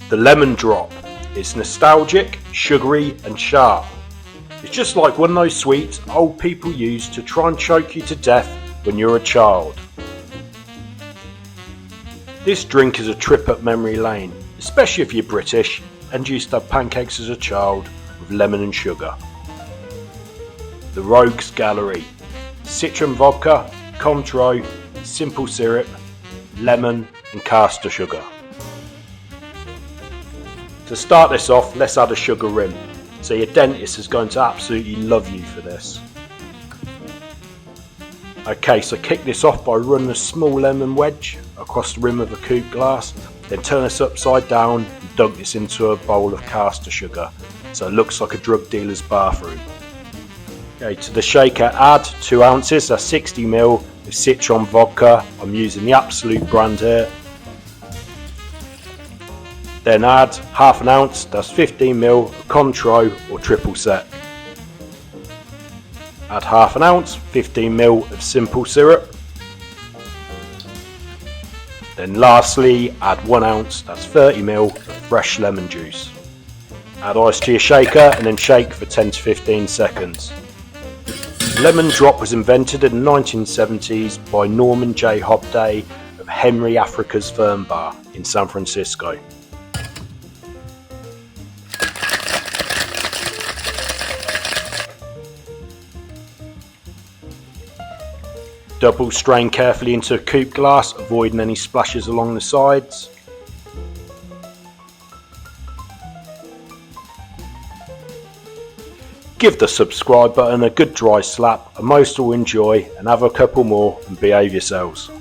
The lemon drop. It's nostalgic, sugary and sharp. It's just like one of those sweets old people use to try and choke you to death when you're a child. This drink is a trip up memory lane, especially if you're British and used to have pancakes as a child with lemon and sugar. The Rogues Gallery. Citron vodka, Cointreau, simple syrup, lemon and caster sugar. To start this off, let's add a sugar rim. So your dentist is going to absolutely love you for this. Okay, so kick this off by running a small lemon wedge across the rim of a coupe glass, then turn this upside down and dunk this into a bowl of caster sugar so it looks like a drug dealer's bathroom. Okay, to the shaker add 2 ounces, that's 60ml of citron vodka. I'm using the Absolut brand here. Then add half an ounce, that's 15ml of Cointreau or triple sec. Add half an ounce, 15ml of simple syrup. Then lastly add 1 ounce, that's 30ml of fresh lemon juice. Add ice to your shaker and then shake for 10 to 15 seconds. Lemon drop was invented in the 1970s by Norman J. Hobday of Henry Africa's Fern Bar in San Francisco. Double strain carefully into a coupe glass, avoiding any splashes along the sides. Give the subscribe button a good dry slap and most will enjoy and have a couple more and behave yourselves.